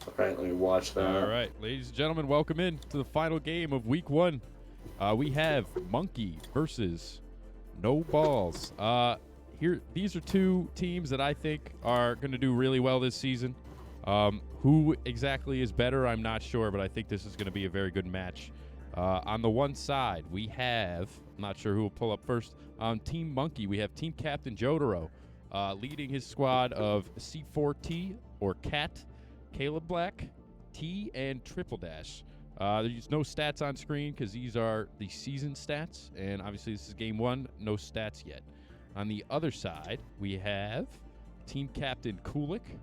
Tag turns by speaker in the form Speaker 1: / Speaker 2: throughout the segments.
Speaker 1: Okay, let me watch that.
Speaker 2: All right, ladies and gentlemen, welcome in to the final game of Week 1. We have Monke versus NoBalls. These are two teams that I think are going to do really well this season. Who exactly is better, I'm not sure, but I think this is going to be a very good match. On the one side, we have, I'm not sure who will pull up first. On Team Monke, we have Team Captain Jotaro leading his squad of C4T or Cat, Caleb Black, T, and Triple Dash. There's no stats on screen because these are the season stats, and obviously this is game 1, no stats yet. On the other side, we have Team Captain Kulik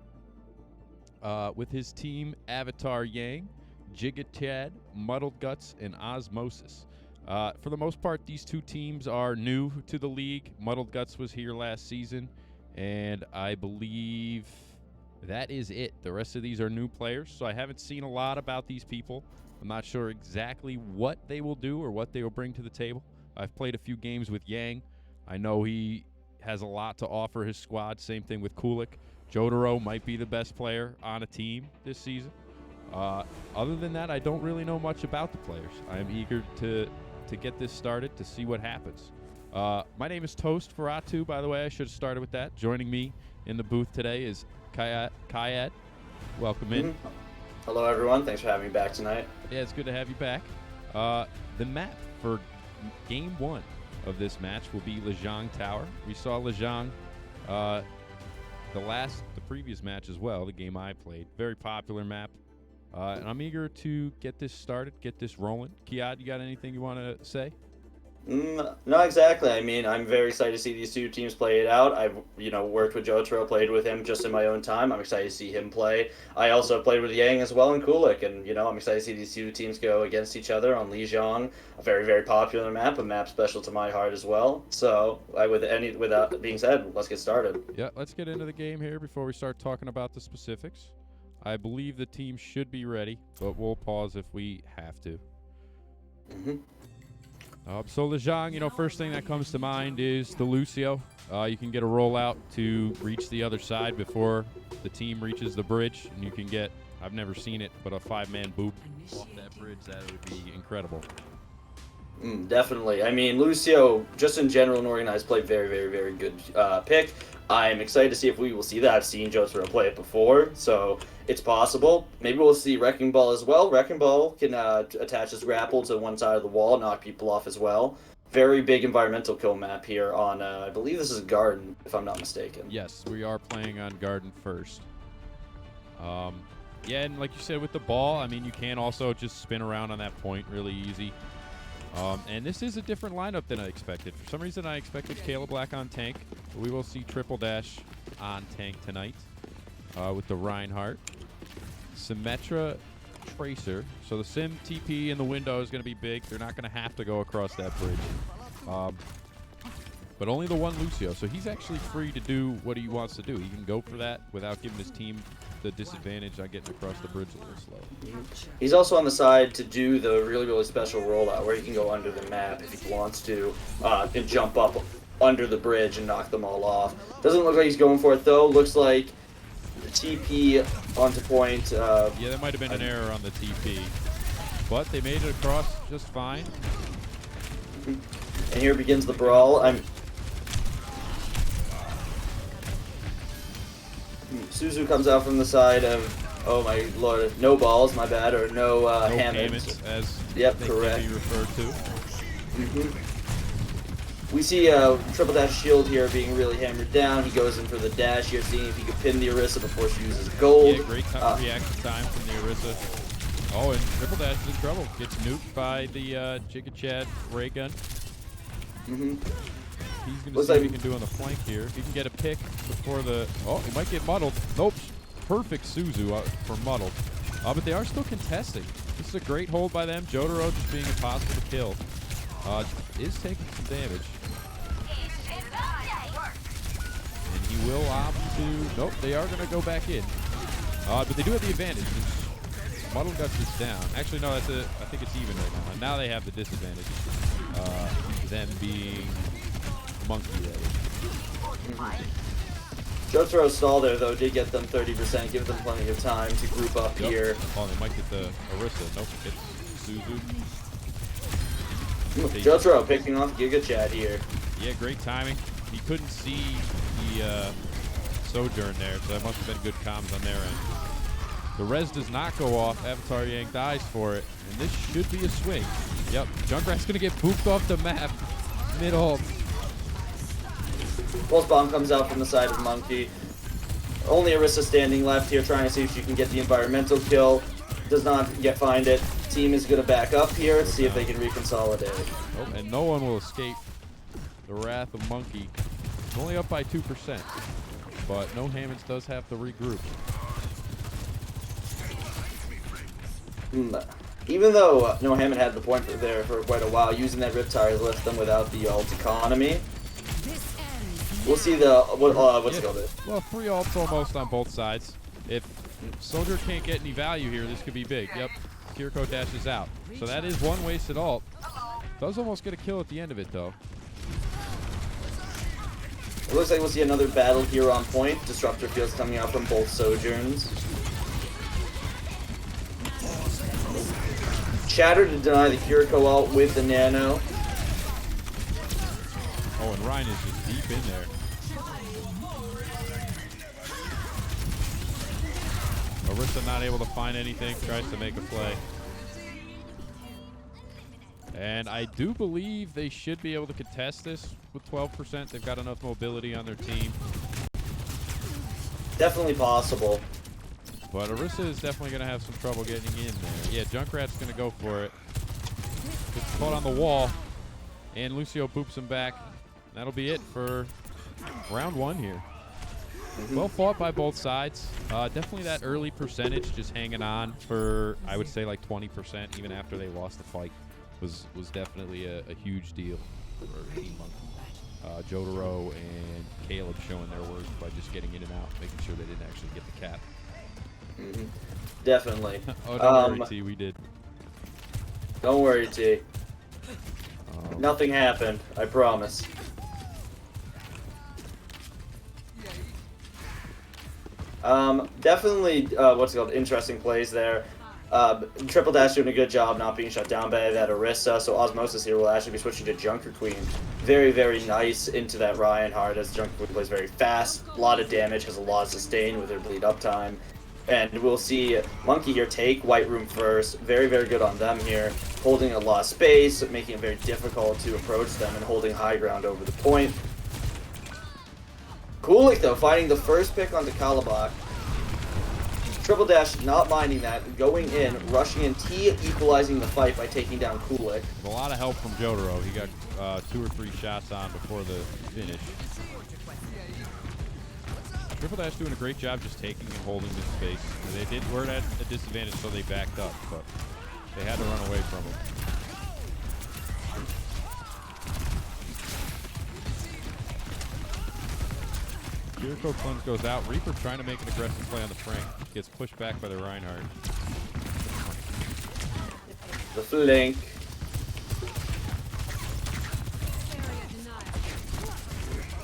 Speaker 2: with his team Avatar Yang, Giga Chad, Muddled Guts, and Osmosis. For the most part, these two teams are new to the league. Muddled Guts was here last season, and I believe that is it. The rest of these are new players, so I haven't seen a lot about these people. I'm not sure exactly what they will do or what they will bring to the table. I've played a few games with Yang. I know he has a lot to offer his squad. Same thing with Kulik. Jotaro might be the best player on a team this season. Other than that, I don't really know much about the players. I am eager to get this started, to see what happens. My name is Toast Ferratu, by the way. I should have started with that. Joining me in the booth today is Kayad. Welcome in.
Speaker 1: Hello, everyone. Thanks for having me back tonight.
Speaker 2: Yeah, it's good to have you back. The map for Game 1 of this match will be Lejang Tower. We saw Lejang the previous match as well, the game I played. Very popular map. And I'm eager to get this started, get this rolling. Kiad, you got anything you want to say?
Speaker 1: Not exactly. I mean, I'm very excited to see these two teams play it out. I've, worked with Jotaro, played with him just in my own time. I'm excited to see him play. I also played with Yang as well and Kulik, and, I'm excited to see these two teams go against each other on Lijiang, a very, very popular map, a map special to my heart as well. So, with that being said, let's get started.
Speaker 2: Yeah, let's get into the game here before we start talking about the specifics. I believe the team should be ready, but we'll pause if we have to. So Lejang, first thing that comes to mind is the Lucio. You can get a rollout to reach the other side before the team reaches the bridge, and you can get, I've never seen it, but a 5-man boop off that bridge. That would be incredible.
Speaker 1: Definitely. I mean, Lucio, just in general and organized play, very, very, very good pick. I'm excited to see if we will see that. I've seen Jotaro play it before, so it's possible. Maybe we'll see Wrecking Ball as well. Wrecking Ball can attach his grapple to one side of the wall, knock people off as well. Very big environmental kill map here on, I believe this is Garden, if I'm not mistaken.
Speaker 2: Yes, we are playing on Garden first. Yeah, and like you said with the ball, I mean, you can also just spin around on that point really easy. And this is a different lineup than I expected. For some reason, I expected Caleb Black on tank. But we will see Triple Dash on tank tonight with the Reinhardt. Symmetra Tracer. So the Sim TP in the window is going to be big. They're not going to have to go across that bridge. But only the one Lucio. So he's actually free to do what he wants to do. He can go for that without giving his team the disadvantage on getting across the bridge a little slow.
Speaker 1: He's also on the side to do the really, really special rollout where he can go under the map if he wants to and jump up under the bridge and knock them all off. Doesn't look like he's going for it, though. Looks like the TP onto point.
Speaker 2: Yeah, there might have been an error on the TP. But they made it across just fine.
Speaker 1: And here begins the brawl. Suzu comes out from the side of, oh my lord, NoBalls, my bad, or no Hammonds.
Speaker 2: As
Speaker 1: yep,
Speaker 2: they
Speaker 1: correct.
Speaker 2: Can be referred to.
Speaker 1: We see Triple Dash shield here being really hammered down. He goes in for the dash here, seeing if he can pin the Orisa before she uses gold.
Speaker 2: Yeah, great reaction time from the Orisa. Oh, and Triple Dash is in trouble. Gets nuked by the Giga Chad ray gun. He's going to see what he can do on the flank here. If he can get a pick before the... Oh, he might get muddled. Nope. Perfect Suzu for muddled. But they are still contesting. This is a great hold by them. Jotaro just being impossible to kill. Is taking some damage. And he will opt to... Nope, they are going to go back in. But they do have the advantage. Muddled Guts is down. Actually, no, I think it's even right now. And now they have the disadvantage. Them being Monke ready.
Speaker 1: Jotaro stall there, though, did get them 30%, give them plenty of time to group up here.
Speaker 2: Oh, they might get the Orisa. Nope, it's Suzu.
Speaker 1: Jotaro picking off Giga Chad here.
Speaker 2: Yeah, great timing. He couldn't see the Sojourn there, so that must have been good comms on their end. The res does not go off. Avatar Yang dies for it, and this should be a swing. Yep, Junkrat's gonna get pooped off the map mid-ult.
Speaker 1: Pulse Bomb comes out from the side of Monke. Only Orisa standing left here, trying to see if she can get the environmental kill. Does not yet find it. Team is going to back up here to see if they can reconsolidate.
Speaker 2: Oh, and no one will escape the wrath of Monke. It's only up by 2%, but No Hammonds does have to regroup.
Speaker 1: Even though No Hammond had the point there for quite a while, using that Riptire to lift them without the ult economy. We'll see the what's it called?
Speaker 2: Well, 3 ults almost on both sides. If Soldier can't get any value here, this could be big. Yep, Kiriko dashes out. So that is one wasted ult. Does almost get a kill at the end of it, though.
Speaker 1: It looks like we'll see another battle here on point. Disruptor fields coming out from both Sojourns. Shatter to deny the Kiriko ult with the Nano.
Speaker 2: Oh, and Ryan is just deep in there. Orisa not able to find anything, tries to make a play. And I do believe they should be able to contest this with 12%. They've got enough mobility on their team.
Speaker 1: Definitely possible.
Speaker 2: But Orisa is definitely going to have some trouble getting in there. Yeah, Junkrat's going to go for it. Gets caught on the wall. And Lucio boops him back. That'll be it for round 1 here. Well fought by both sides. Definitely that early percentage just hanging on for, I would say, like 20%, even after they lost the fight, was definitely a huge deal for Team Monke. Jotaro and Caleb showing their worth by just getting in and out, making sure they didn't actually get the cap.
Speaker 1: Definitely.
Speaker 2: Oh, don't worry, T, we did.
Speaker 1: Don't worry, T. Nothing happened, I promise. Definitely, what's it called, interesting plays there. Triple Dash doing a good job not being shut down by that Orisa, so Osmosis here will actually be switching to Junker Queen. Very, very nice into that Reinhardt, as Junker Queen plays very fast, a lot of damage, has a lot of sustain with her bleed up time. And we'll see Monke here take White Room first. Very, very good on them here. Holding a lot of space, making it very difficult to approach them and holding high ground over the point. Kulik, though, finding the first pick onto Kalabak. Triple Dash not minding that, going in, rushing in, T equalizing the fight by taking down Kulik.
Speaker 2: With a lot of help from Jotaro. He got 2 or 3 shots on before the finish. Triple Dash doing a great job just taking and holding this space. They were at a disadvantage, so they backed up, but they had to run away from him. Kiriko cleanse goes out. Reaper trying to make an aggressive play on the Frank. Gets pushed back by the Reinhardt.
Speaker 1: The flank.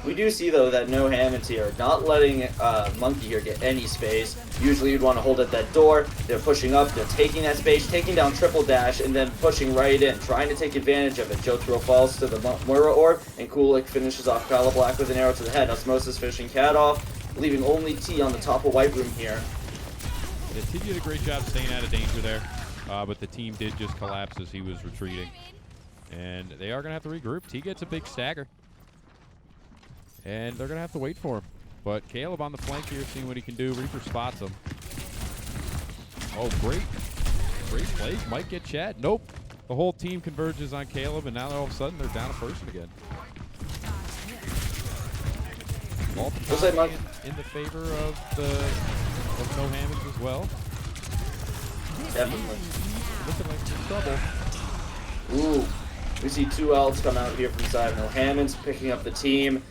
Speaker 1: We do see, though, that No Hammonds here not letting Monke here get any space. Usually you'd want to hold at that door. They're pushing up, they're taking that space, taking down Triple Dash, and then pushing right in, trying to take advantage of it. Jotaro falls to the Mura Orb, and Kulik finishes off Kala Black with an arrow to the head. Osmosis finishing Cat off, leaving only T on the top of White Room here.
Speaker 2: Yeah, T did a great job staying out of danger there, but the team did just collapse as he was retreating. And they are going to have to regroup. T gets a big stagger. And they're going to have to wait for him. But Caleb on the flank here, seeing what he can do. Reaper spots him. Oh, great plays. Might get Chad. Nope. The whole team converges on Caleb, and now all of a sudden they're down a person again.
Speaker 1: Looks like Monke
Speaker 2: in the favor of No Hammonds as well.
Speaker 1: Definitely.
Speaker 2: Looking like some trouble.
Speaker 1: Ooh. We see 2 ults come out here from the side of No Hammonds, picking up the team.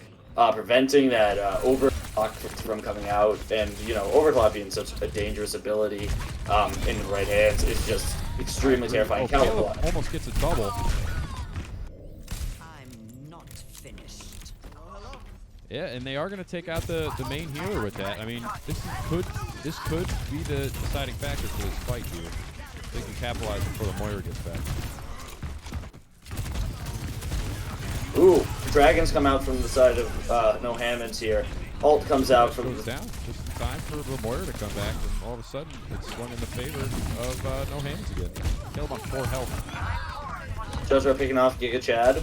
Speaker 1: Preventing that overclock from coming out, and overclock being such a dangerous ability in the right hands is just extremely terrifying.
Speaker 2: Caleb almost gets a double.
Speaker 3: I'm not finished.
Speaker 2: Yeah, and they are going to take out the main healer with that. I mean, could be the deciding factor for this fight here. They can capitalize before the Moira gets back.
Speaker 1: Ooh, dragons come out from the side of No Hammonds here. Ult comes out from
Speaker 2: goes down. Just in time for the Moira to come back, and all of a sudden it's swung in the favor of No Hammonds again. Kill him on 4 health.
Speaker 1: Jotaro picking off Giga Chad.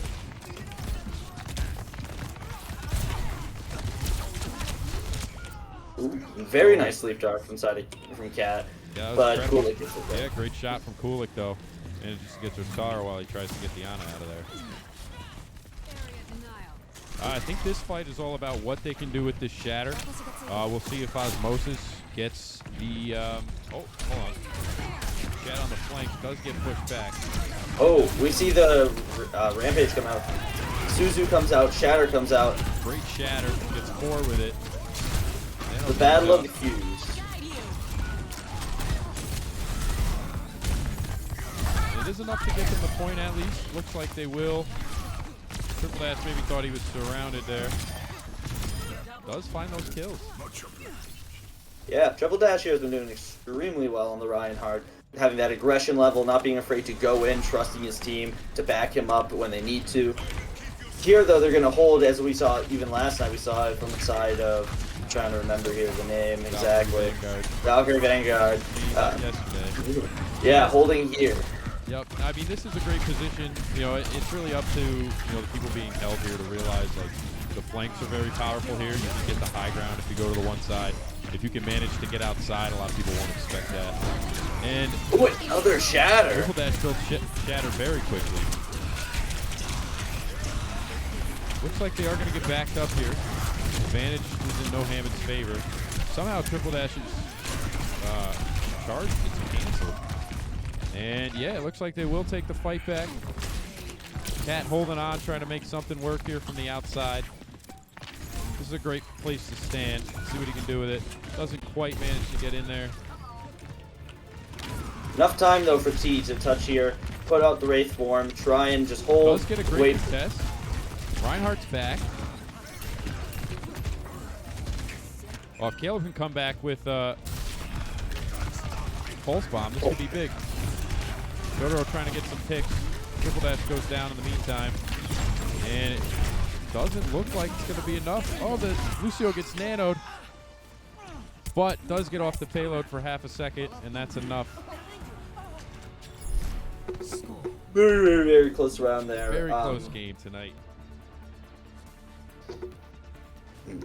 Speaker 1: Ooh, very nice sleep dart from Cat.
Speaker 2: Yeah,
Speaker 1: but Kulik gets it there.
Speaker 2: Yeah, great shot from Kulik though. And just gets her star while he tries to get the Ana out of there. I think this fight is all about what they can do with this Shatter. We'll see if Osmosis gets the... oh, hold on. Shatter on the flank does get pushed back.
Speaker 1: Oh, we see the Rampage come out. Suzu comes out, Shatter comes out.
Speaker 2: Great Shatter, gets 4 with it.
Speaker 1: The Battle of the Fuse.
Speaker 2: It is enough to get them the point at least. Looks like they will. Triple Dash maybe thought he was surrounded there. Does find those kills.
Speaker 1: Yeah, Triple Dash here has been doing extremely well on the Reinhardt. Having that aggression level, not being afraid to go in, trusting his team to back him up when they need to. Here, though, they're going to hold, as we saw even last night, we saw it from the side of, I'm trying to remember here the name exactly. Valkyrie Vanguard. Yeah, holding here.
Speaker 2: Yep. I mean, this is a great position. You know, it's really up to, the people being held here to realize, like, the flanks are very powerful here. You can get the high ground if you go to the one side. If you can manage to get outside, a lot of people won't expect that. And
Speaker 1: ooh, another Shatter.
Speaker 2: Triple Dash built Shatter very quickly. Looks like they are going to get backed up here. Advantage is in No Hammond's favor. Somehow Triple Dash's charge gets canceled. And yeah, it looks like they will take the fight back. Cat holding on, trying to make something work here from the outside. This is a great place to stand. See what he can do with it. Doesn't quite manage to get in there.
Speaker 1: Enough time though for T to touch here, put out the Wraith form, try and just hold.
Speaker 2: Does get a great test. Reinhardt's back. Well, if Caleb can come back with Pulse Bomb, this could be big. Jotaro trying to get some picks. Triple Dash goes down in the meantime. And it doesn't look like it's going to be enough. Oh, the Lucio gets nanoed. But does get off the payload for half a second, and that's enough.
Speaker 1: Very, very, very close round there.
Speaker 2: Very close game tonight.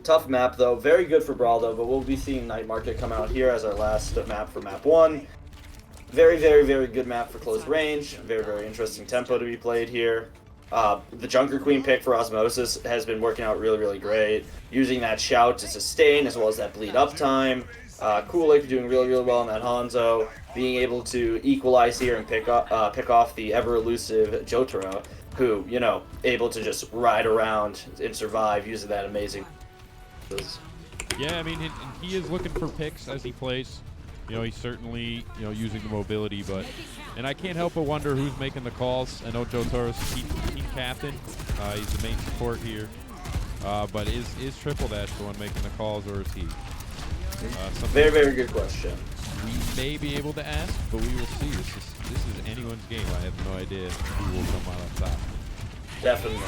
Speaker 1: Tough map, though. Very good for Brawl, though, but we'll be seeing Night Market come out here as our last map for map 1. Very, very, very good map for close range. Very, very interesting tempo to be played here. The Junker Queen pick for Osmosis has been working out really, really great. Using that shout to sustain as well as that bleed up time. Kulik doing really, really well in that Hanzo. Being able to equalize here and pick off the ever-elusive Jotaro, who, able to just ride around and survive using that amazing...
Speaker 2: Yeah, I mean, he is looking for picks as he plays. He's certainly, using the mobility, and I can't help but wonder who's making the calls. I know Jotaro's team captain. He's the main support here. But is Triple Dash the one making the calls, or is he?
Speaker 1: Very, very good question.
Speaker 2: We may be able to ask, but we will see. This is anyone's game. I have no idea who will come out on top.
Speaker 1: Definitely.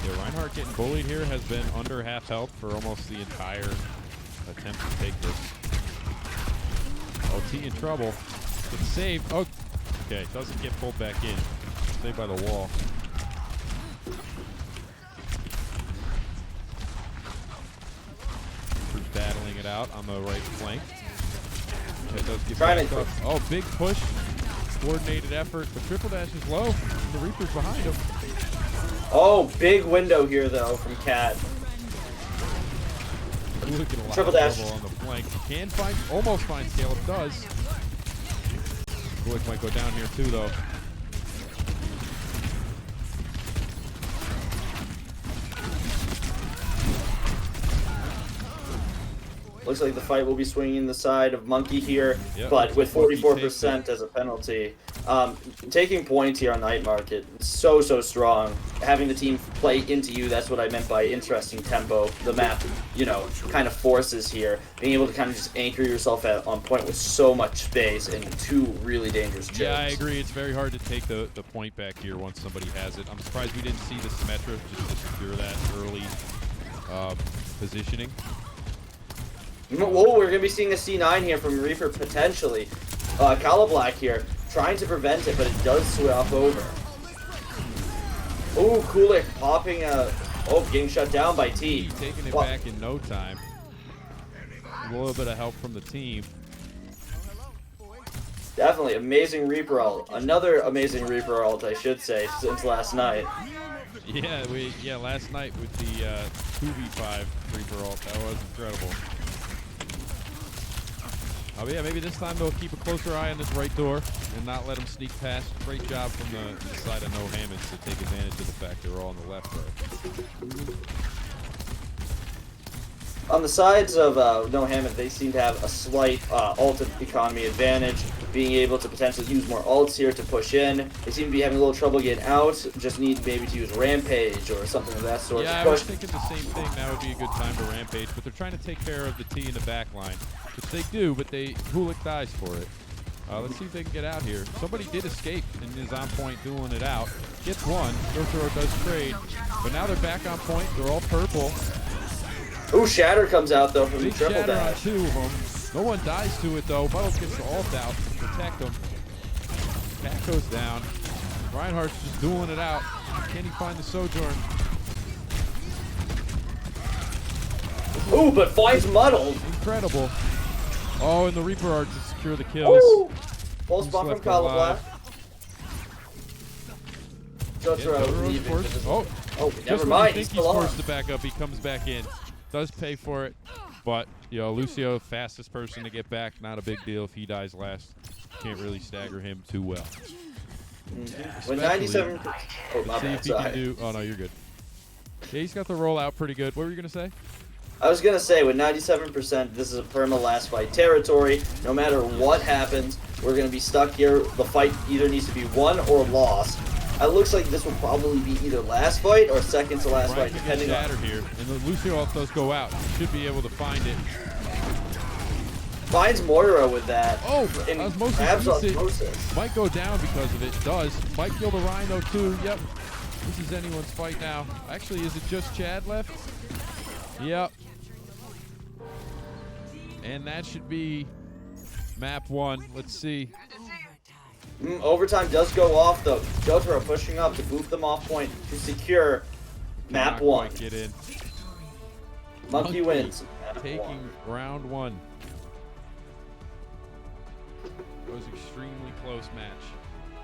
Speaker 2: Yeah, Reinhardt getting bullied here, has been under half health for almost the entire attempt to take this. OT in trouble. Gets saved. Oh, okay, doesn't get pulled back in. Saved by the wall. Battling it out on the right flank. Okay, does get back up. Oh, big push. Coordinated effort. The Triple Dash is low. The Reaper's behind him.
Speaker 1: Oh, big window here, though, from Cat. Triple Dash
Speaker 2: on the flank. Can find, almost finds Caleb. Does. Kulik might go down here, too, though.
Speaker 1: Looks like the fight will be swinging the side of Monke here,
Speaker 2: Yep,
Speaker 1: but with
Speaker 2: looks like Monke takes
Speaker 1: 44% as a penalty. Taking points here on Night Market, so strong. Having the team play into you, that's what I meant by interesting tempo. The map, kind of forces here. Being able to kind of just anchor yourself on point with so much space and two really dangerous chokes.
Speaker 2: Yeah, I agree. It's very hard to take the point back here once somebody has it. I'm surprised we didn't see the Symmetra just to secure that early positioning.
Speaker 1: Whoa, we're going to be seeing a C9 here from Reaper potentially. Calablack here trying to prevent it, but it does swap over. Ooh, Kulik popping getting shut down by T.
Speaker 2: Taking it back in no time. A little bit of help from the team.
Speaker 1: Definitely, amazing Reaper ult. Another amazing Reaper ult, I should say, since last night.
Speaker 2: Yeah, last night with the 2v5 Reaper ult, that was incredible. Oh yeah, maybe this time they'll keep a closer eye on this right door and not let them sneak past. Great job from the side of No Hammonds to take advantage of the fact they're all on the left there.
Speaker 1: On the sides of No Hammond, they seem to have a slight ult economy advantage, being able to potentially use more ults here to push in. They seem to be having a little trouble getting out, just need maybe to use Rampage or something of that sort.
Speaker 2: Yeah, I was thinking the same thing. Now would be a good time to Rampage, but they're trying to take care of the T in the back line, which they do, but Hulik dies for it. Let's see if they can get out here. Somebody did escape and is on point dueling it out. Gets one. Throw does trade, but now they're back on point. They're all purple.
Speaker 1: Ooh, Shatter comes out, though, from the triple
Speaker 2: Shatter
Speaker 1: dash.
Speaker 2: on two of them. No one dies to it, though. Muddles gets the ult out to protect him. Cat goes down. Reinhardt's just dueling it out. Can he find the Sojourn?
Speaker 1: Ooh, but finds Muddled.
Speaker 2: Incredible. Oh, and the Reaper Art to secure the kills.
Speaker 1: Ooh. Pulse buff from Calablack.
Speaker 2: Oh,
Speaker 1: never mind.
Speaker 2: He's forced to back up. He comes back in. Does pay for it, but Lucio, fastest person to get back. Not a big deal if he dies last. Can't really stagger him too well.
Speaker 1: When 97. Oh, my
Speaker 2: See
Speaker 1: bad.
Speaker 2: if he can do. Oh no, you're good. Yeah, he's got the rollout pretty good. What were you gonna say?
Speaker 1: I was gonna say, with 97%, this is a perma last fight territory. No matter what happens, we're gonna be stuck here. The fight either needs to be won or lost. It looks like this will probably be either last fight or second to last fight, depending on.
Speaker 2: Shatter here, and the Lucio ult does go out. He should be able to find it.
Speaker 1: Finds Moira with that.
Speaker 2: Oh,
Speaker 1: Osmosis.
Speaker 2: Might go down because of it. Does. Might kill the Rhino too. Yep. This is anyone's fight now. Actually, is it just Chad left? Yep. And that should be map 1. Let's see.
Speaker 1: Overtime does go off, though. Jotaro pushing up to boot them off point to secure map 1.
Speaker 2: Get in.
Speaker 1: Monke wins.
Speaker 2: Taking round 1. It was extremely close match.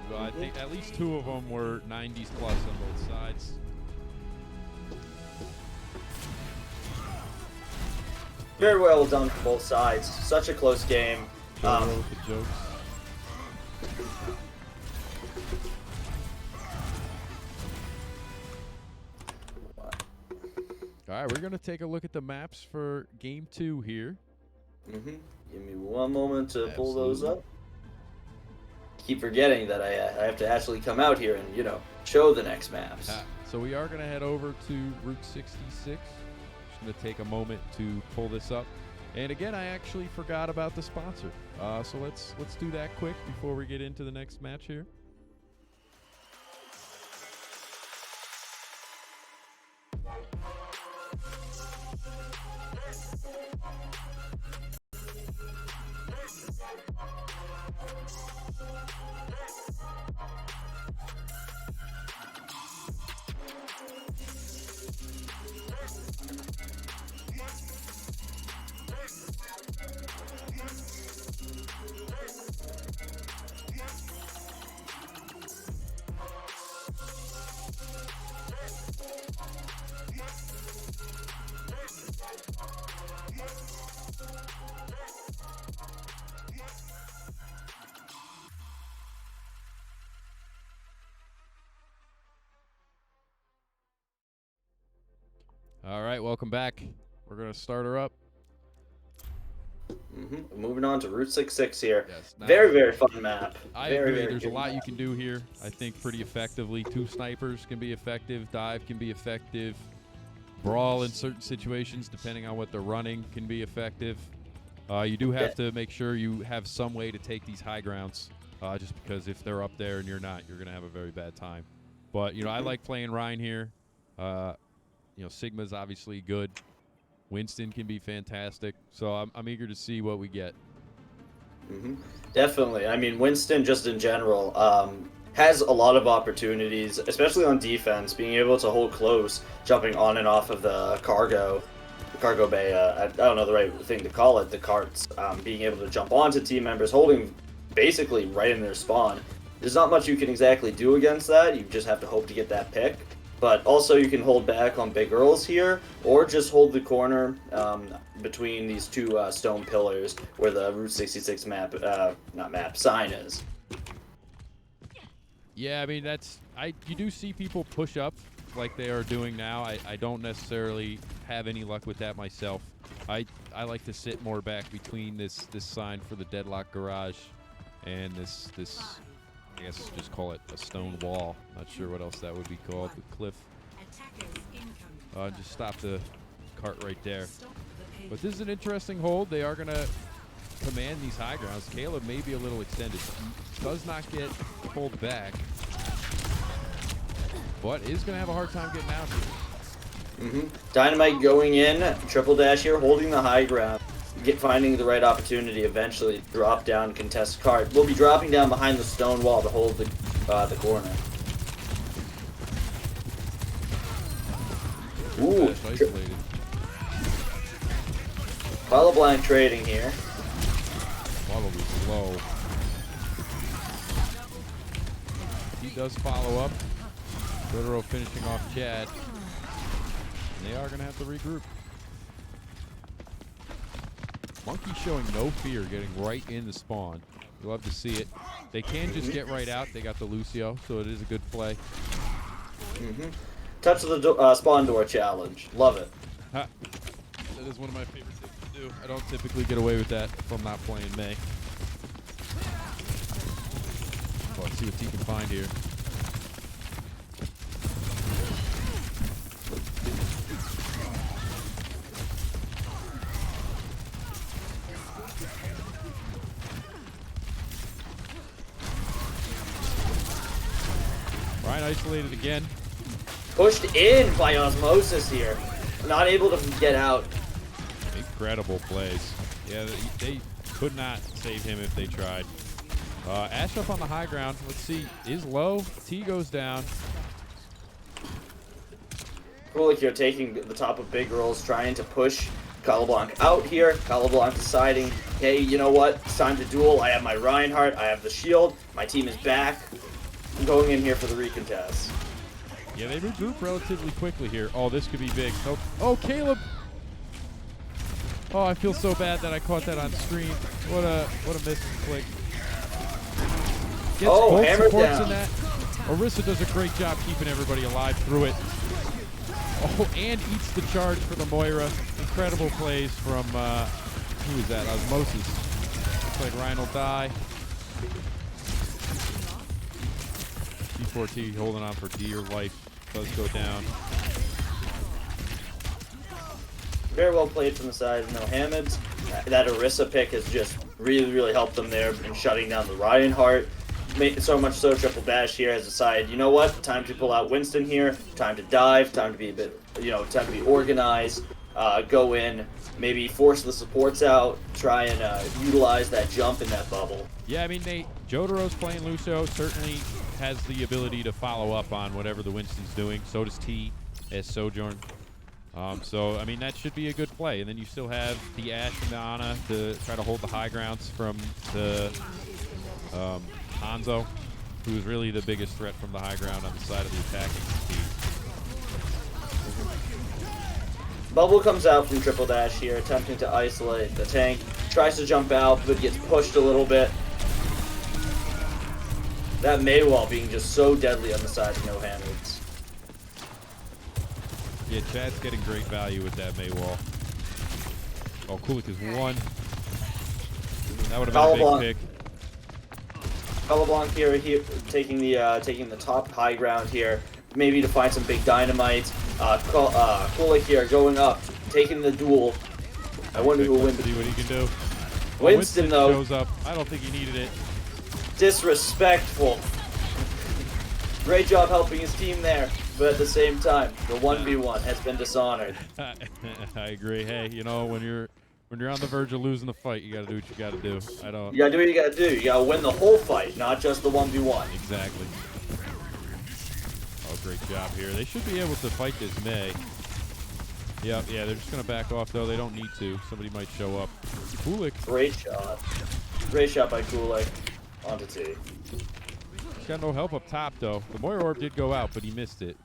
Speaker 2: Well, I think at least 2 of them were 90s plus on both sides.
Speaker 1: Very well done for both sides. Such a close game.
Speaker 2: With the jokes. All right, we're going to take a look at the maps for game 2 here.
Speaker 1: Give me one moment to pull those up. Keep forgetting that I have to actually come out here and, show the next maps.
Speaker 2: So we are going to head over to Route 66. Just going to take a moment to pull this up. And again, I actually forgot about the sponsor. So let's do that quick before we get into the next match here. All right, welcome back. We're going to start her up.
Speaker 1: Moving on to Route 66 here.
Speaker 2: Yes. Now,
Speaker 1: Very, very fun map.
Speaker 2: I
Speaker 1: Very,
Speaker 2: agree.
Speaker 1: very
Speaker 2: There's a
Speaker 1: good
Speaker 2: lot you
Speaker 1: map.
Speaker 2: can do here. I think pretty effectively. 2 snipers can be effective. Dive can be effective. Brawl in certain situations, depending on what they're running, can be effective. You do have to make sure you have some way to take these high grounds, just because if they're up there and you're not, you're going to have a very bad time. But, I like playing Ryan here. Sigma's obviously good. Winston can be fantastic. So I'm eager to see what we get.
Speaker 1: Definitely. I mean, Winston, just in general, has a lot of opportunities, especially on defense, being able to hold close, jumping on and off of the cargo bay. I don't know the right thing to call it, the carts. Being able to jump onto team members, holding basically right in their spawn. There's not much you can exactly do against that. You just have to hope to get that pick. But also you can hold back on big girls here, or just hold the corner between these two stone pillars where the Route 66 sign is.
Speaker 2: Yeah, I mean, you do see people push up like they are doing now. I don't necessarily have any luck with that myself. I like to sit more back between this sign for the deadlock garage and this I guess just call it a stone wall. Not sure what else that would be called. The cliff. Just stop the cart right there. But this is an interesting hold. They are going to command these high grounds. Caleb may be a little extended. He does not get pulled back, but is going to have a hard time getting out here.
Speaker 1: Dynamite going in, triple dash here, holding the high ground. Finding the right opportunity eventually drop down contest cart. We'll be dropping down behind the stone wall to hold the corner. Ooh,
Speaker 2: Isolated.
Speaker 1: Colorblind trading here.
Speaker 2: Probably low. He does follow up. Totoro finishing off Chad. And they are going to have to regroup. Monkey showing no fear, getting right in the spawn. You love to see it. They can just get right out. They got the Lucio, so it is a good play.
Speaker 1: Touch of the spawn door challenge. Love it.
Speaker 2: Ha. That is one of my favorite things to do. I don't typically get away with that if I'm not playing May. So let's see what he can find here. Ryan isolated again.
Speaker 1: Pushed in by Osmosis here. Not able to get out.
Speaker 2: Incredible plays. Yeah, they could not save him if they tried. Ash up on the high ground. Let's see. Is low. T goes down.
Speaker 1: Kulik here taking the top of big girls, trying to push Calablanc out here. Calablanc deciding, hey, you know what? It's time to duel. I have my Reinhardt. I have the shield. My team is back. I'm going in here for the recontest.
Speaker 2: Yeah, they regroup relatively quickly here. Oh, this could be big. Oh, Caleb. Oh, I feel so bad that I caught that on screen. What a missed click. Gets both
Speaker 1: hammered
Speaker 2: supports
Speaker 1: down.
Speaker 2: in that. Orisa does a great job keeping everybody alive through it. Oh, and eats the charge for the Moira. Incredible plays from, who is that? Osmosis. Looks like Ryan will die. C4T holding on for dear life. Does go down.
Speaker 1: Very well played from the side of No Hammeds. That Orisa pick has just really, really helped them there in shutting down the Reinhardt. So much so, Triple Dash here has decided, you know what, time to pull out Winston here, time to dive, time to be a bit, time to be organized, go in, maybe force the supports out, try and utilize that jump in that bubble.
Speaker 2: Yeah, I mean, Jotaro's playing Lucio, certainly has the ability to follow up on whatever the Winston's doing. So does T as Sojourn. So, I mean, that should be a good play. And then you still have the Ashe and the Ana to try to hold the high grounds from the Hanzo, who is really the biggest threat from the high ground on the side of the attacking team.
Speaker 1: Bubble comes out from Triple Dash here, attempting to isolate the tank. Tries to jump out, but gets pushed a little bit. That Maywall being just so deadly on the side of No Hammeds.
Speaker 2: Yeah, Chad's getting great value with that Maywall. Oh, Kulik is one. That would have been a big pick.
Speaker 1: Colorblind here taking the top high ground here, maybe to find some big dynamite. Kulik here going up, taking the duel. I wonder who will win.
Speaker 2: See what he can do.
Speaker 1: Winston though
Speaker 2: shows up. I don't think he needed it.
Speaker 1: Disrespectful. Great job helping his team there, but at the same time, the 1v1 has been dishonored.
Speaker 2: I agree. Hey, you know, when you're on the verge of losing the fight, you gotta do what you gotta do.
Speaker 1: You gotta do what you gotta do. You gotta win the whole fight, not just the 1v1.
Speaker 2: Exactly. Oh, great job here. They should be able to fight this May. Yeah, they're just gonna back off though. They don't need to. Somebody might show up. Kulik.
Speaker 1: Great shot. Great shot by Kulik onto T.
Speaker 2: He's got no help up top though. The Moira Orb did go out, but he missed it.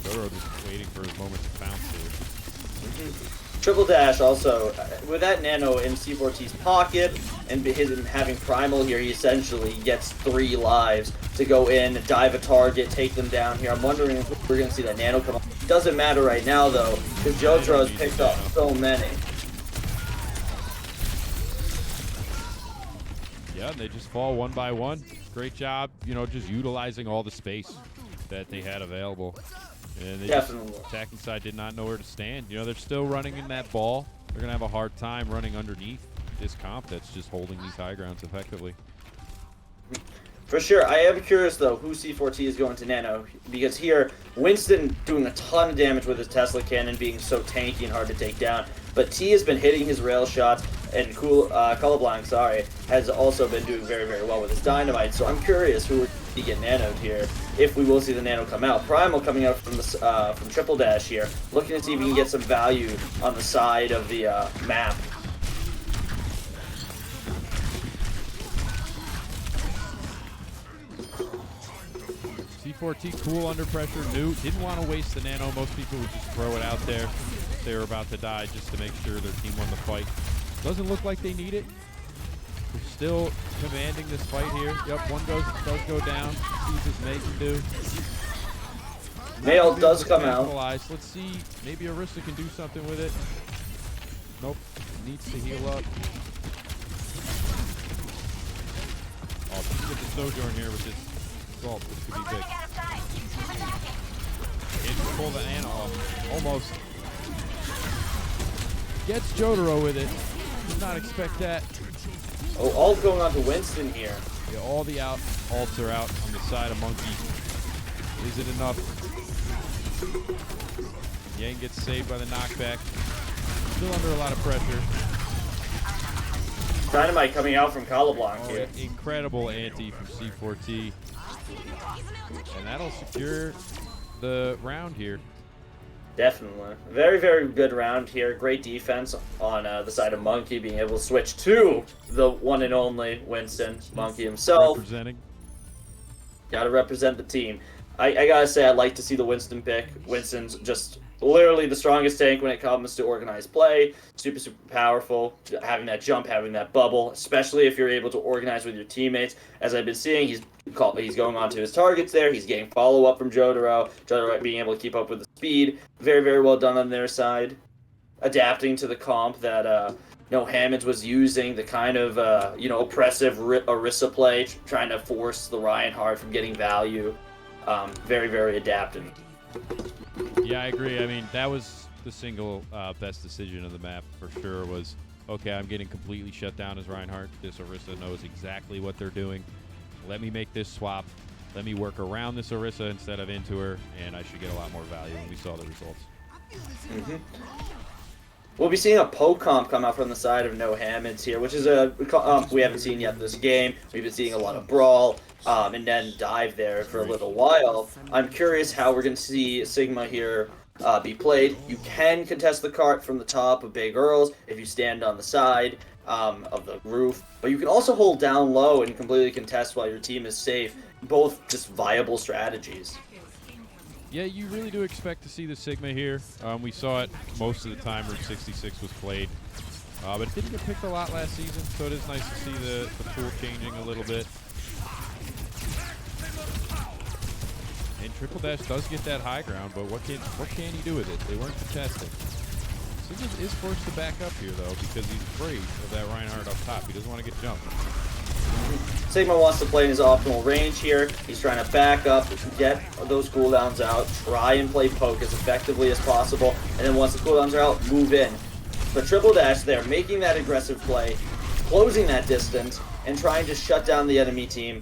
Speaker 2: Jotaro just waiting for his moment to bounce here.
Speaker 1: Triple dash also, with that nano in C4T's pocket, and him having primal here, he essentially gets 3 lives to go in, dive a target, take them down here. I'm wondering if we're going to see that nano come up. Doesn't matter right now though, because Jotaro has picked up so many.
Speaker 2: Yeah, they just fall one by one. Great job, you know, just utilizing all the space that they had available. And they
Speaker 1: Definitely.
Speaker 2: Attacking side did not know where to stand. You know, they're still running in that ball. They're going to have a hard time running underneath this comp that's just holding these high grounds effectively.
Speaker 1: For sure. I am curious, though, who C4T is going to nano. Because here, Winston doing a ton of damage with his Tesla cannon, being so tanky and hard to take down. But T has been hitting his rail shots, and Colorblind, has also been doing very, very well with his dynamite. So I'm curious who we get nanoed here, if we will see the nano come out. Primal coming out from the from Triple Dash here, looking to see if he can get some value on the side of the map.
Speaker 2: C4T cool under pressure, didn't want to waste the nano. Most people would just throw it out there if they were about to die just to make sure their team won the fight. Doesn't look like they need it. They're still commanding this fight here. Yep, one does go down. See what May can do.
Speaker 1: Mail does come out.
Speaker 2: Let's see. Maybe Orisa can do something with it. Nope. Needs to heal up. Oh, she get the Sojourn here with this assault. This could be big. Can't pull the Ana off. Almost. Gets Jotaro with it. Did not expect that.
Speaker 1: Oh, all going on to Winston here.
Speaker 2: Yeah, all the ults are out on the side of Monkey. Is it enough? Yang gets saved by the knockback. Still under a lot of pressure.
Speaker 1: Dynamite coming out from Colorblind here.
Speaker 2: Incredible anti from C4T. And that'll secure the round here.
Speaker 1: Definitely. Very, very good round here. Great defense on the side of Monke, being able to switch to the one and only Winston. Monke himself.
Speaker 2: Representing.
Speaker 1: Gotta represent the team. I gotta say, I'd like to see the Winston pick. Winston's just literally the strongest tank when it comes to organized play. Super, super powerful. Having that jump, having that bubble, especially if you're able to organize with your teammates. As I've been seeing, he's going on to his targets there. He's getting follow-up from Jotaro. Jotaro being able to keep up with the speed. Very, very well done on their side. Adapting to the comp that Hammonds was using, the kind of oppressive Orisa play, trying to force the Reinhardt from getting value. Very, very adaptive.
Speaker 2: Yeah, I agree. I mean, that was the single best decision of the map for sure. Was okay, I'm getting completely shut down as Reinhardt. This Orisa knows exactly what they're doing. Let me make this swap. Let me work around this Orisa instead of into her, and I should get a lot more value. And we saw the results.
Speaker 1: Mm-hmm. We'll be seeing a poke comp come out from the side of No Hammonds here, which is a we haven't seen yet this game. We've been seeing a lot of brawl, and then dive there for a little while. I'm curious how we're going to see Sigma here be played. You can contest the cart from the top of Big Earls if you stand on the side of the roof, but you can also hold down low and completely contest while your team is safe. Both just viable strategies.
Speaker 2: Yeah, you really do expect to see the Sigma here. We saw it most of the time Route 66 was played. But it didn't get picked a lot last season, so it is nice to see the pool changing a little bit. And Triple Dash does get that high ground, but what can he do with it? They weren't contesting. Sigma is forced to back up here, though, because he's afraid of that Reinhardt up top. He doesn't want to get jumped.
Speaker 1: Sigma wants to play in his optimal range here. He's trying to back up, get those cooldowns out, try and play poke as effectively as possible, and then once the cooldowns are out, move in. But Triple Dash there, making that aggressive play, closing that distance, and trying to shut down the enemy team.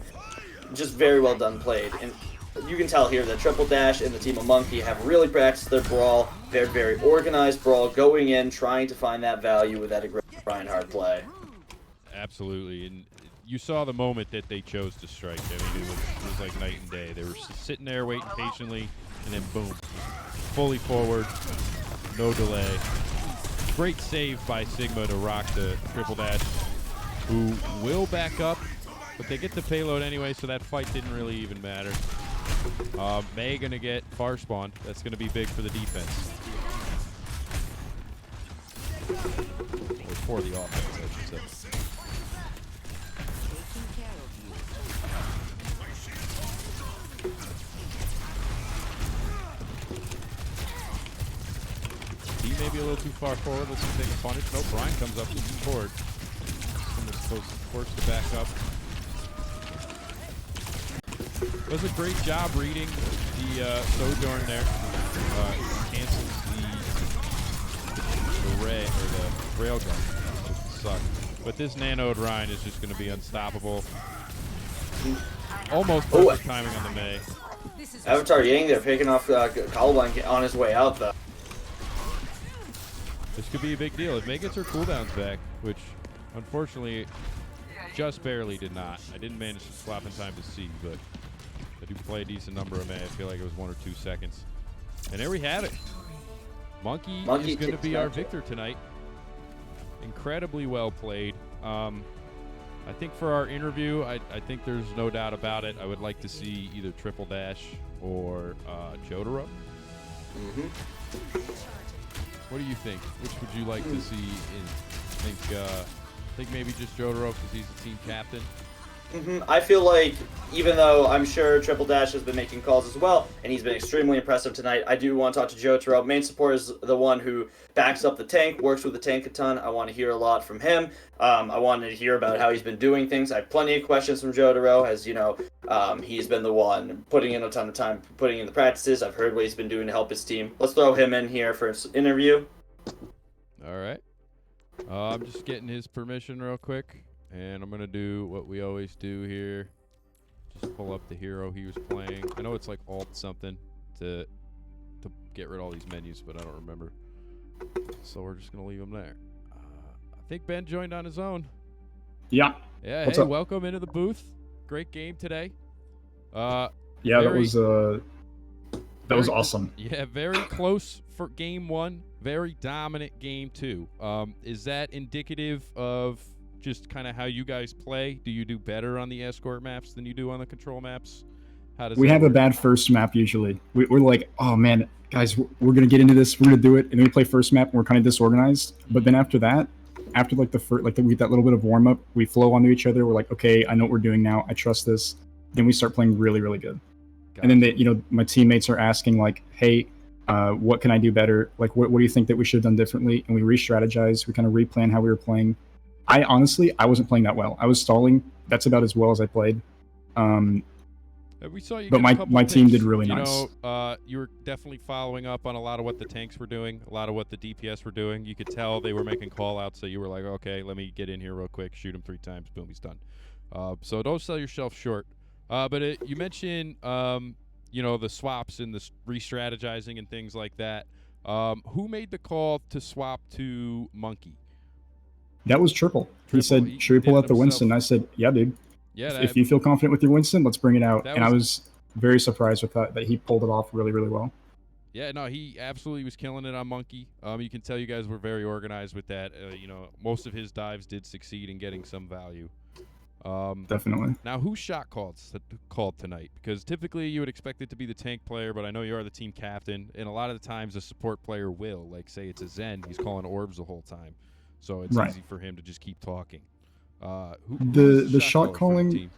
Speaker 1: Just very well done played. And you can tell here that Triple Dash and the team of Monke have really practiced their brawl. They're very organized brawl, going in, trying to find that value with that aggressive Reinhardt play.
Speaker 2: Absolutely, and you saw the moment that they chose to strike. I mean, it was like night and day. They were sitting there waiting patiently, and then boom, fully forward, no delay. Great save by Sigma to rock the Triple Dash, who will back up, but they get the payload anyway, so that fight didn't really even matter. May going to get far spawned. That's going to be big for the defense. Or for the offense, I should say. He may be a little too far forward. Let's see if they can punish. Nope, Brian comes up to forward. Someone's forced to back up. Does a great job reading the Sojourn there. Cancels the ray or the railgun, which sucks. But this nanoed Ryan is just going to be unstoppable. Almost perfect timing on the May.
Speaker 1: Avatar Yang there picking off Columbine on his way out though.
Speaker 2: This could be a big deal if May gets her cooldowns back, which unfortunately just barely did not. I didn't manage to swap in time to see, but I do play a decent number of May. I feel like it was 1 or 2 seconds. And there we have it. Monke is going to be our victor tonight. Incredibly well played. I think for our interview, I think there's no doubt about it. I would like to see either Triple Dash or Jotaro. What do you think? Which would you like to see? Think maybe just Jotaro because he's the team captain.
Speaker 1: I feel like, even though I'm sure Triple Dash has been making calls as well, and he's been extremely impressive tonight, I do want to talk to Jotaro. Main support is the one who backs up the tank, works with the tank a ton. I want to hear a lot from him. I wanted to hear about how he's been doing things. I have plenty of questions from Jotaro, as you know, he's been the one putting in a ton of time, putting in the practices. I've heard what he's been doing to help his team. Let's throw him in here for his interview.
Speaker 2: All right. I'm just getting his permission real quick. And I'm going to do what we always do here. Just pull up the hero he was playing. I know it's like alt something to get rid of all these menus, but I don't remember. So we're just going to leave him there. I think Ben joined on his own.
Speaker 3: Yeah.
Speaker 2: Yeah,
Speaker 3: What's
Speaker 2: hey,
Speaker 3: up?
Speaker 2: welcome into the booth. Great game today.
Speaker 3: Yeah, that was awesome.
Speaker 2: Yeah, very close for game 1. Very dominant game 2. Is that indicative of just kind of how you guys play? Do you do better on the escort maps than you do on the control maps? How does
Speaker 3: we have
Speaker 2: work?
Speaker 3: a bad first map usually. We're like, oh man, guys, we're gonna get into this. We're gonna do it, and then we play first map, and we're kind of disorganized. But then after that, after like we get that little bit of warm up, we flow onto each other. We're like, okay, I know what we're doing now. I trust this. Then we start playing really, really good.
Speaker 2: Gotcha.
Speaker 3: And then my teammates are asking like, hey, what can I do better? Like, what do you think that we should have done differently? And we re-strategize. We kind of replan how we were playing. I wasn't playing that well. I was stalling. That's about as well as I played.
Speaker 2: We saw you
Speaker 3: but
Speaker 2: get a couple
Speaker 3: my team
Speaker 2: things.
Speaker 3: did really nice.
Speaker 2: You were definitely following up on a lot of what the tanks were doing, a lot of what the DPS were doing. You could tell they were making call outs, so you were like, okay, let me get in here real quick, shoot him 3 times, boom, he's done. So don't sell yourself short. But you mentioned, the swaps and the re-strategizing and things like that. Who made the call to swap to Monke?
Speaker 3: That was Triple. He said, should we pull out the Winston? I said, yeah, dude.
Speaker 2: Yeah.
Speaker 3: If you feel confident with your Winston, let's bring it out. And I was very surprised with that he pulled it off really, really well.
Speaker 2: Yeah, no, he absolutely was killing it on Monke. You can tell you guys were very organized with that. Most of his dives did succeed in getting some value.
Speaker 3: Definitely.
Speaker 2: Now, who shot called tonight? Because typically you would expect it to be the tank player, but I know you are the team captain, and a lot of the times a support player will. Like, say it's a Zen, he's calling orbs the whole time. So it's easy for him to just keep talking.
Speaker 3: The shot calling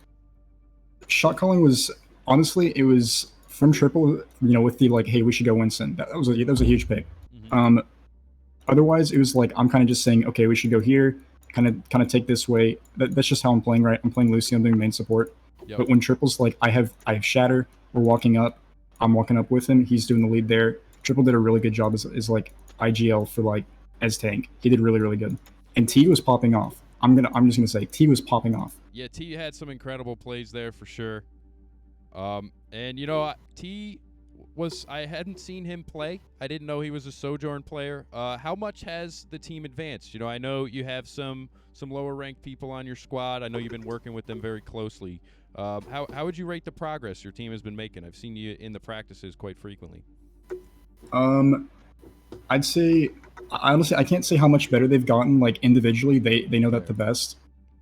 Speaker 3: was honestly, it was from triple, with the like, hey, we should go Winston. That was a huge pick.
Speaker 2: Mm-hmm.
Speaker 3: Otherwise, it was like I'm kind of just saying, okay, we should go here, kind of take this way. That's just how I'm playing, right? I'm playing Lucy. I'm doing main support.
Speaker 2: Yep.
Speaker 3: But when triples, like I have Shatter. We're walking up. I'm walking up with him. He's doing the lead there. Triple did a really good job as like IGL for like as tank. He did really really good. And T was popping off. I'm just gonna say T was popping off.
Speaker 2: Yeah, T had some incredible plays there for sure. And T I hadn't seen him play. I didn't know he was a Sojourn player. How much has the team advanced? I know you have some lower ranked people on your squad. I know you've been working with them very closely. How would you rate the progress your team has been making? I've seen you in the practices quite frequently.
Speaker 3: I'd say honestly, I can't say how much better they've gotten. Like individually, they know that the best,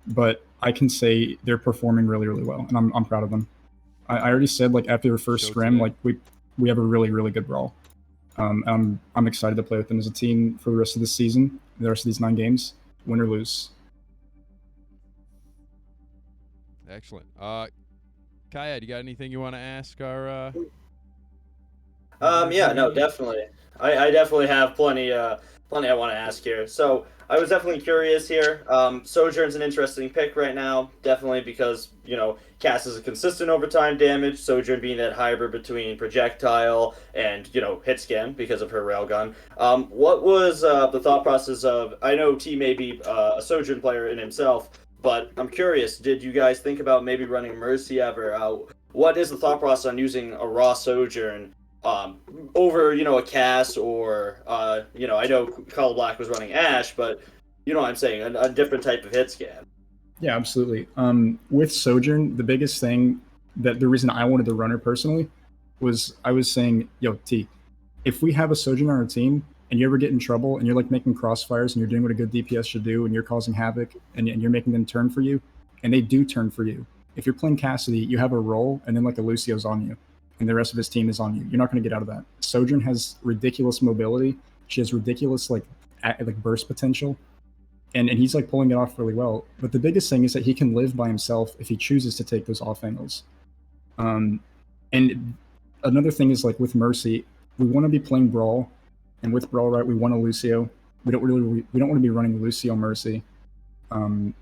Speaker 3: but I can say they're performing really really well, and I'm proud of them. I already said like after their first scrim, like we have a really really good brawl. I'm excited to play with them as a team for the rest of the season, the rest of these 9 games, win or lose.
Speaker 2: Excellent. Kaya, do you got anything you want to ask our?
Speaker 1: Yeah, no, definitely. I definitely have plenty I want to ask here. So I was definitely curious here. Sojourn's an interesting pick right now, definitely because Cass is a consistent overtime damage. Sojourn being that hybrid between projectile and hit scan because of her railgun. What was the thought process of? I know T may be a Sojourn player in himself, but I'm curious. Did you guys think about maybe running Mercy ever? What is the thought process on using a raw Sojourn? Over a Cass or I know Color Black was running Ash, but what I'm saying, a different type of hit scan.
Speaker 3: Yeah, absolutely. With Sojourn, the biggest thing that the reason I wanted to run her personally was I was saying, yo, T, if we have a Sojourn on our team and you ever get in trouble and you're like making crossfires and you're doing what a good DPS should do and you're causing havoc and you're making them turn for you, and they do turn for you. If you're playing Cassidy, you have a role and then like a Lucio's on you. And the rest of his team is on you. You're not going to get out of that. Sojourn has ridiculous mobility. She has ridiculous like burst potential, and he's like pulling it off really well. But the biggest thing is that he can live by himself if he chooses to take those off angles. And another thing is like with Mercy, we want to be playing Brawl, and with Brawl, right, we want a Lucio. We don't want to be running Lucio Mercy. And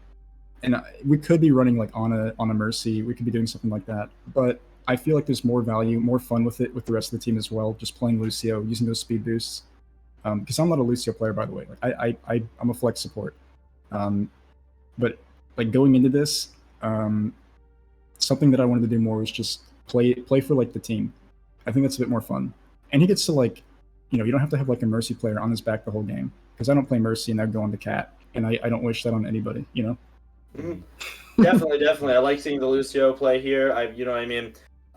Speaker 3: we could be running like on a Mercy. We could be doing something like that, but I feel like there's more value, more fun with it with the rest of the team as well. Just playing Lucio, using those speed boosts. Because I'm not a Lucio player, by the way. Like I'm a flex support. But like going into this, something that I wanted to do more was just play for like the team. I think that's a bit more fun. And he gets to like, you don't have to have like a Mercy player on his back the whole game. Because I don't play Mercy and I go on the Cat, and I don't wish that on anybody.
Speaker 1: Mm-hmm. Definitely. I like seeing the Lucio play here.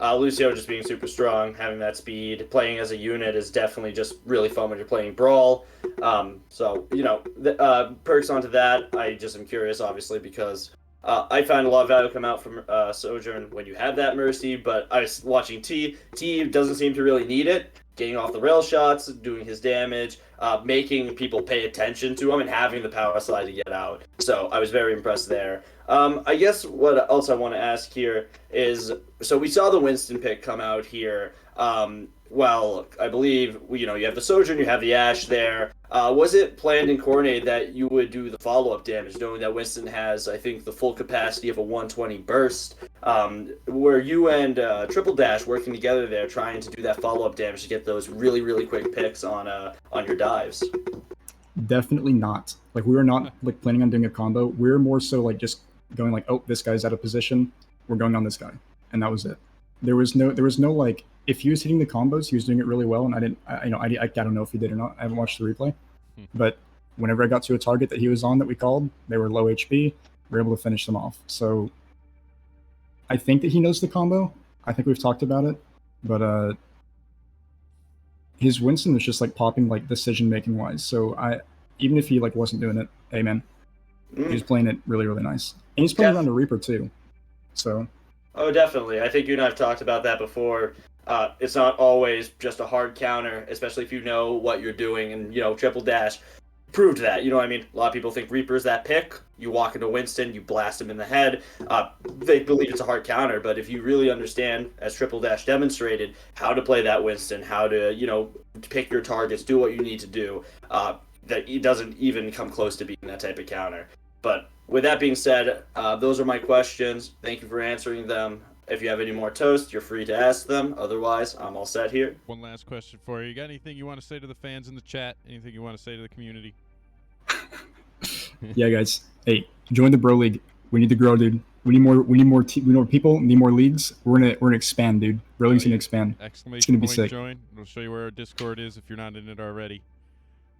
Speaker 1: Lucio just being super strong, having that speed, playing as a unit is definitely just really fun when you're playing Brawl. Perks onto that, I just am curious, obviously, because I find a lot of value come out from Sojourn when you have that Mercy, but I was watching T doesn't seem to really need it. Getting off the rail shots, doing his damage, making people pay attention to him, and having the power slide to get out. So I was very impressed there. I guess what else I want to ask here is, so we saw the Winston pick come out here. Well, I believe you have the Sojourn, you have the Ash there. Was it planned and coordinated that you would do the follow-up damage, knowing that Winston has, I think, the full capacity of a 120 burst? Were you and Triple Dash working together there, trying to do that follow-up damage to get those really, really quick picks on your dives?
Speaker 3: Definitely not. Like we were not like planning on doing a combo. We were more so like just going like, oh, this guy's out of position. We're going on this guy, and that was it. There was no like, if he was hitting the combos, he was doing it really well, and I don't know if he did or not. I haven't watched the replay, but whenever I got to a target that he was on that we called, they were low HP. We were able to finish them off. So I think that he knows the combo. I think we've talked about it, but his Winston was just like popping like decision making wise. So even if he like wasn't doing it, hey man, he was playing it really really nice, and he's playing around the Reaper too. So.
Speaker 1: Oh, definitely. I think you and I have talked about that before. It's not always just a hard counter, especially if you know what you're doing. And Triple Dash proved that. You know what I mean? A lot of people think Reaper's that pick. You walk into Winston, you blast him in the head. They believe it's a hard counter, but if you really understand, as Triple Dash demonstrated, how to play that Winston, how to, pick your targets, do what you need to do, that it doesn't even come close to being that type of counter. But with that being said, those are my questions. Thank you for answering them. If you have any more toast, you're free to ask them. Otherwise, I'm all set here.
Speaker 2: One last question for you. You got anything you want to say to the fans in the chat? Anything you want to say to the community?
Speaker 3: Yeah, guys. Hey, join the Bro League. We need to grow, dude. We need more people. Need more leagues. We're gonna expand, dude. Bro League's gonna expand.
Speaker 2: Exclamation
Speaker 3: it's gonna be
Speaker 2: point,
Speaker 3: sick.
Speaker 2: Join. It'll show you where our Discord is if you're not in it already.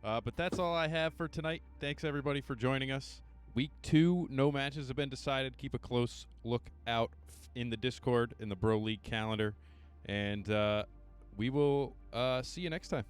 Speaker 2: But that's all I have for tonight. Thanks everybody for joining us. Week 2, no matches have been decided. Keep a close look out in the Discord, in the Bro League calendar, and we will see you next time.